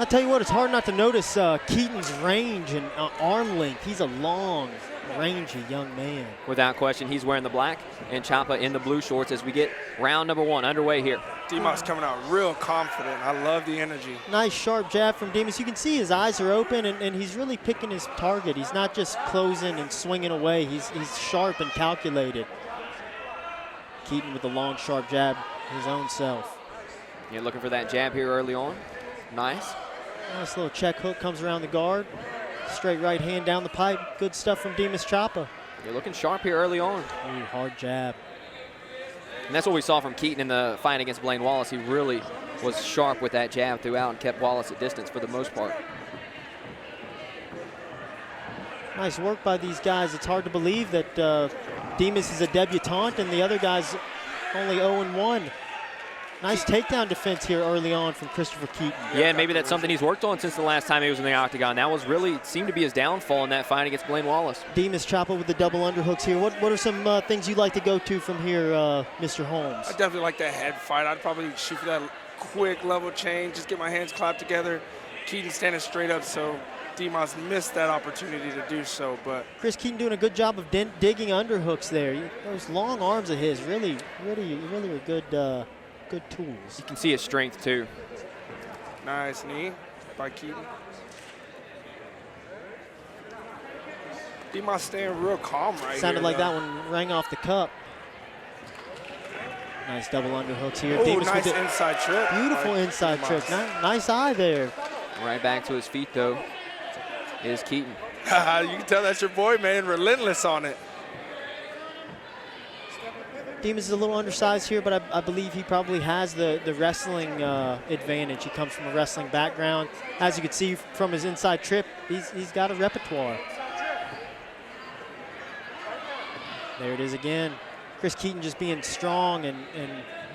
I'll tell you what, it's hard not to notice Keeton's range and arm length. He's a long, rangy young man. Without question, he's wearing the black and Chapa in the blue shorts as we get round number 1 underway here. Dimas coming out real confident. I love the energy. Nice sharp jab from Dimas. You can see his eyes are open, and he's really picking his target. He's not just closing and swinging away. He's sharp and calculated. Keeton with the long, sharp jab, his own self. You're looking for that jab here early on. Nice. Nice little check hook comes around the guard. Straight right hand down the pipe. Good stuff from Dimas Chapa. You're looking sharp here early on. Ooh, hard jab. And that's what we saw from Keeton in the fight against Blaine Wallace. He really was sharp with that jab throughout and kept Wallace at distance for the most part. Nice work by these guys. It's hard to believe that Dimas is a debutante and the other guy's only 0-1. Nice takedown defense here early on from Christopher Keeton. Yeah, maybe that's something he's worked on since the last time he was in the octagon. That was really seemed to be his downfall in that fight against Blaine Wallace. Dimas Chapa with the double underhooks here. What are some things you'd like to go to from here, Mr. Holmes? I definitely like that head fight. I'd probably shoot for that quick level change, just get my hands clapped together. Keeton standing straight up, so Dimas missed that opportunity to do so. But Chris Keeton doing a good job of digging underhooks there. Those long arms of his really were good. Good tools. You can see his strength too. Nice knee by Keeton. Dimas staying real calm right here. Sounded like that one rang off the cup. Nice double underhooks here. Oh, Dimas nice with inside trip. Beautiful inside trip. Nice eye there. Right back to his feet though is Keeton. You can tell that's your boy, man. Relentless on it. Dimas is a little undersized here, but I believe he probably has the wrestling advantage. He comes from a wrestling background. As you can see from his inside trip, he's got a repertoire. There it is again. Chris Keeton just being strong and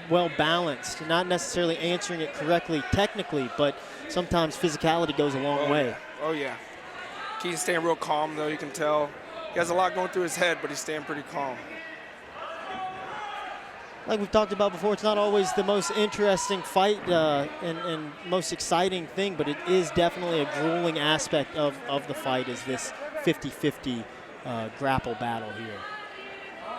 well balanced, not necessarily answering it correctly technically, but sometimes physicality goes a long way. Yeah. Oh yeah. Keeton's staying real calm though, you can tell. He has a lot going through his head, but he's staying pretty calm. Like we've talked about before, it's not always the most interesting fight and most exciting thing, but it is definitely a grueling aspect of the fight, is this 50-50 grapple battle here.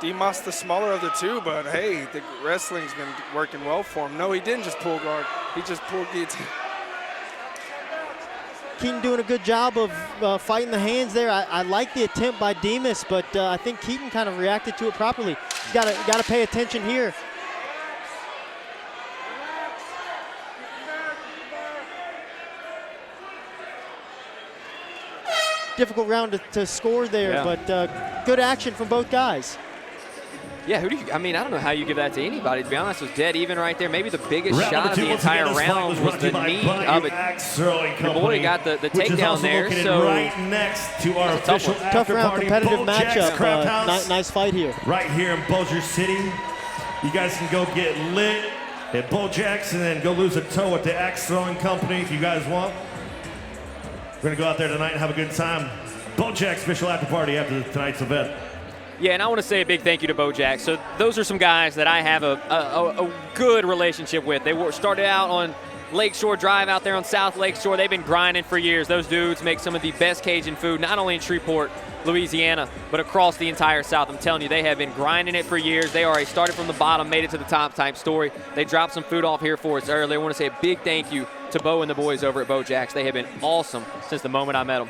Dimas the smaller of the two, but hey, the wrestling's been working well for him. No, he didn't just pull guard. He just pulled guillotine. Keeton doing a good job of fighting the hands there. I like the attempt by Dimas, but I think Keeton kind of reacted to it properly. Got to pay attention here. Difficult round to score there, yeah. But good action from both guys. Yeah, I don't know how you give that to anybody, to be honest. It was dead even right there. Maybe the biggest shot of the entire round was the knee of it. Your boy got the takedown there, so right next to our official tough round, competitive matchup. Nice fight here. Right here in Bossier City. You guys can go get lit at Bojack's and then go lose a toe at the Axe Throwing Company if you guys want. We're going to go out there tonight and have a good time. Bojack's official after party after tonight's event. Yeah, and I want to say a big thank you to Bojack. So those are some guys that I have a good relationship with. They started out on Lakeshore Drive out there on South Lakeshore. They've been grinding for years. Those dudes make some of the best Cajun food, not only in Shreveport, Louisiana, but across the entire South. I'm telling you, they have been grinding it for years. They are a started from the bottom, made it to the top type story. They dropped some food off here for us earlier. I want to say a big thank you to Bo and the boys over at Bojack's. They have been awesome since the moment I met them.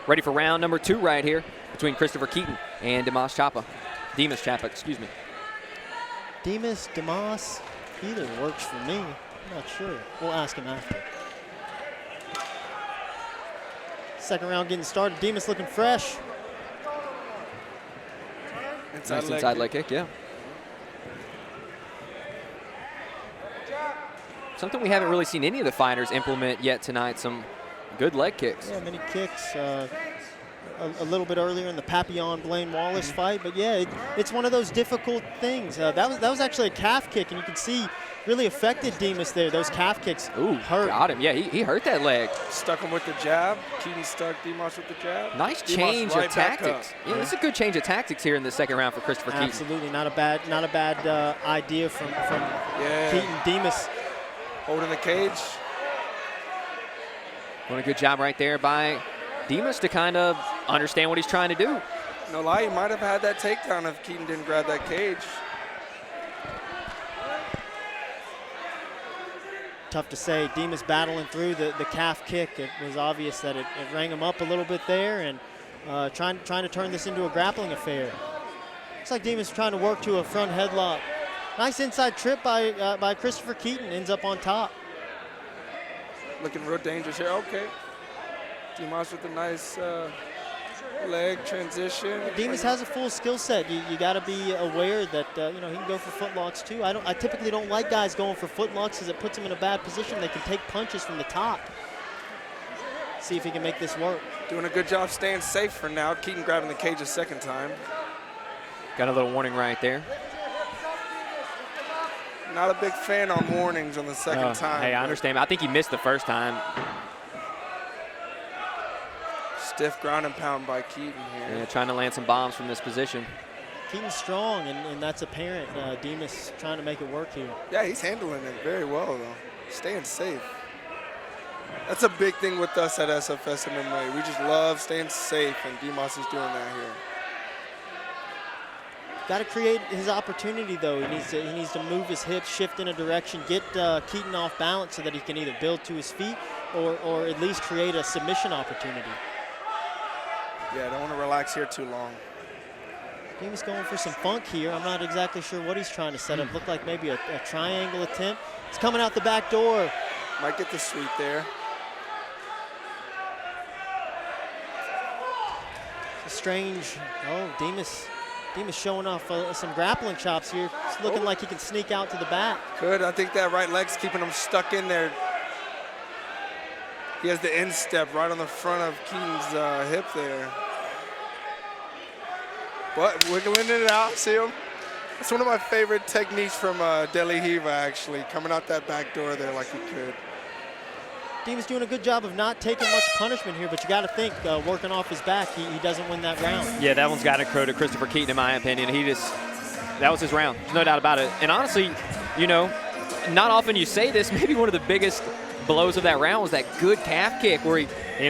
Ready for round number 2 right here between Christopher Keeton and Dimas Chapa. Excuse me. Dimas, either works for me. I'm not sure. We'll ask him after. Second round getting started. Dimas looking fresh. Nice inside leg kick, yeah. Something we haven't really seen any of the fighters implement yet tonight. Some good leg kicks. Yeah, many kicks. A little bit earlier in the Papillon Blaine Wallace fight, but yeah, it's one of those difficult things. That was actually a calf kick, and you can see really affected Dimas there. Those calf kicks hurt. Got him. Yeah, he hurt that leg. Stuck him with the jab. Keeton stuck Dimas with the jab. Nice change of tactics. Yeah, this is a good change of tactics here in the second round for Christopher Keeton. Absolutely, not a bad idea from Keeton. Dimas holding the cage. Doing a good job right there by Dimas to kind of understand what he's trying to do. No lie, he might have had that takedown if Keeton didn't grab that cage. Tough to say. Dimas battling through the calf kick. It was obvious that it rang him up a little bit there, and trying to turn this into a grappling affair. Looks like Dimas trying to work to a front headlock. Nice inside trip by Christopher Keeton. Ends up on top. Looking real dangerous here. Okay. Dimas with a nice leg transition. Dimas has a full skill set. You got to be aware that he can go for footlocks too. I typically don't like guys going for footlocks because it puts them in a bad position. They can take punches from the top. See if he can make this work. Doing a good job staying safe for now. Keeton grabbing the cage a second time. Got a little warning right there. Not a big fan on warnings on the second time. Hey, I understand. I think he missed the first time. Stiff ground and pound by Keeton here. Yeah, trying to land some bombs from this position. Keeton's strong, and that's apparent. Dimas trying to make it work here. Yeah, he's handling it very well, though. Staying safe. That's a big thing with us at SFS MMA. We just love staying safe, and Dimas is doing that here. Got to create his opportunity, though. He needs to move his hips, shift in a direction, get Keeton off balance so that he can either build to his feet or at least create a submission opportunity. Yeah, don't want to relax here too long. Dimas going for some funk here. I'm not exactly sure what he's trying to set up. Looked like maybe a triangle attempt. It's coming out the back door. Might get the sweep there. It's a strange. Oh, Dimas showing off some grappling chops here. It's looking like he can sneak out to the back. Good. I think that right leg's keeping him stuck in there. He has the instep right on the front of Keaton's hip there. But wiggling it out, see him? It's one of my favorite techniques from Deli Hiva, actually, coming out that back door there like he could. Dimas doing a good job of not taking much punishment here, but you got to think, working off his back, he doesn't win that round. Yeah, that one's got to go to Christopher Keeton, in my opinion. That was his round. There's no doubt about it. And honestly, not often you say this, maybe one of the biggest blows of that round was that good calf kick where he,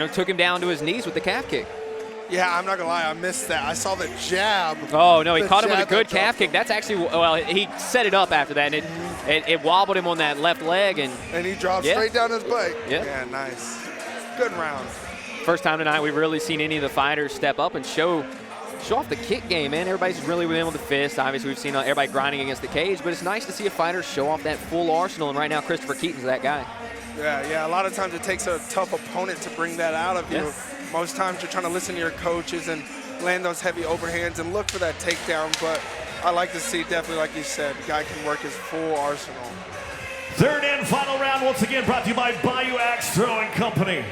took him down to his knees with the calf kick. Yeah, I'm not gonna lie, I missed that. I saw the jab. Oh no, he caught him with a good calf kick. That's actually, well, he set it up after that, and it wobbled him on that left leg, and he dropped straight down his butt. Yeah, nice. Good round. First time tonight we've really seen any of the fighters step up and show off the kick game, man. Everybody's really been with the fist. Obviously, we've seen everybody grinding against the cage, but it's nice to see a fighter show off that full arsenal, and right now Christopher Keeton's that guy. Yeah, a lot of times it takes a tough opponent to bring that out of you. Most times you're trying to listen to your coaches and land those heavy overhands and look for that takedown, but I like to see, definitely like you said, the guy can work his full arsenal. Third and final round, once again brought to you by Bayou Axe Throwing Company.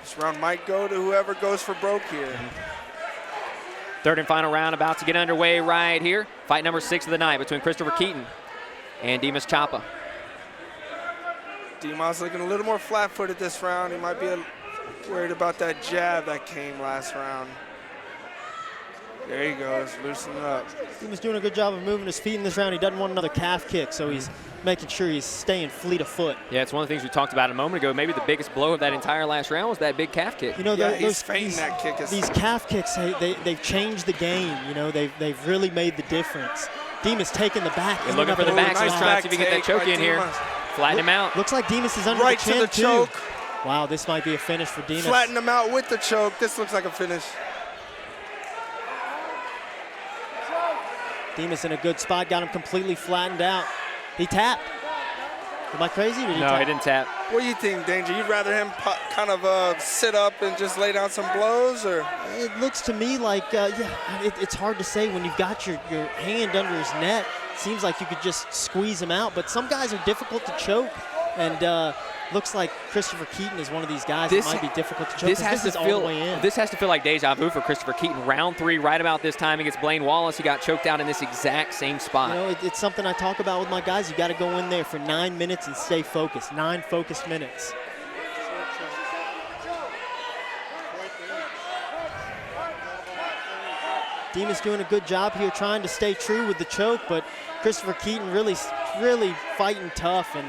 This round might go to whoever goes for broke here. Third and final round about to get underway right here. Fight number 6 of the night between Christopher Keeton and Dimas Chapa. Dimas looking a little more flat-footed this round. He might be worried about that jab that came last round. There he goes, loosening up. Dimas doing a good job of moving his feet in this round. He doesn't want another calf kick, so he's making sure he's staying fleet of foot. Yeah, it's one of the things we talked about a moment ago. Maybe the biggest blow of that entire last round was that big calf kick. He's feinting that kick. These calf kicks, they've changed the game. They've really made the difference. Dimas taking the back. He's looking for the back, so he's trying to see if he can get that choke in here. Flatten him out. Looks like Dimas is under right the chin, to the choke. Wow, this might be a finish for Dimas. Flatten him out with the choke. This looks like a finish. Dimas in a good spot, got him completely flattened out. He tapped. Am I crazy? No, he didn't tap. What do you think, Danger? You'd rather him kind of sit up and just lay down some blows, or? It looks to me like, it's hard to say when you've got your hand under his neck. Seems like you could just squeeze him out, but some guys are difficult to choke, and looks like Christopher Keeton is one of these guys that might be difficult to choke. This has to feel like deja vu for Christopher Keeton. Round 3, right about this time against Blaine Wallace, he got choked out in this exact same spot. It's something I talk about with my guys. You got to go in there for 9 minutes and stay focused. 9 focused minutes. Dimas doing a good job here trying to stay true with the choke, but Christopher Keeton really fighting tough, and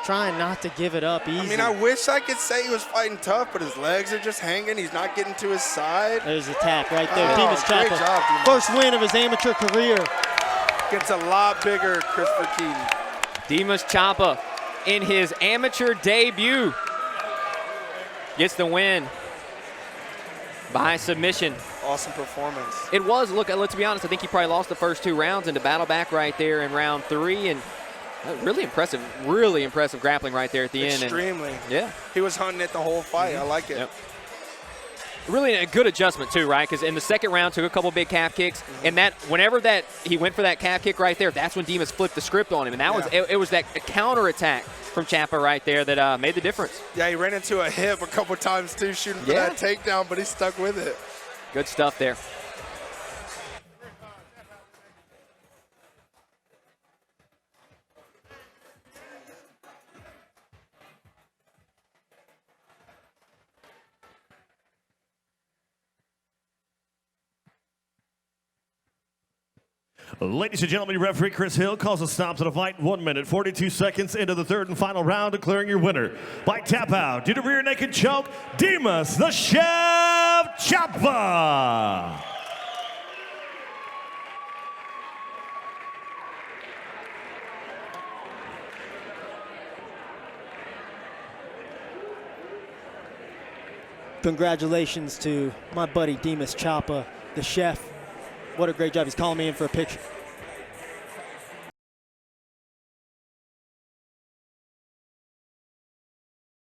trying not to give it up easy. I mean, I wish I could say he was fighting tough, but his legs are just hanging. He's not getting to his side. There's a tap right there. Oh, Dimas great Chapa, job, Dimas. first win of his amateur career. Gets a lot bigger, Christopher Keeton. Dimas Chapa in his amateur debut gets the win by submission. Awesome performance. It was, look, let's be honest, I think he probably lost the first 2 rounds and to battle back right there in round 3, and really impressive grappling right there at the end. Extremely. And, yeah. He was hunting it the whole fight. I like it. Yep. Really a good adjustment too, right? Because in the second round, took a couple big calf kicks, and that whenever that he went for that calf kick right there, that's when Dimas flipped the script on him, and that was it was that counter attack from Chapa right there that made the difference. Yeah, he ran into a hip a couple times too, shooting for that takedown, but he stuck with it. Good stuff there. Ladies and gentlemen, referee Chris Hill calls a stop to the fight 1 minute, 42 seconds into the third and final round, declaring your winner by tap out due to rear naked choke, Dimas the Chef Chapa. Congratulations to my buddy Dimas Chapa, the chef. What a great job. He's calling me in for a picture.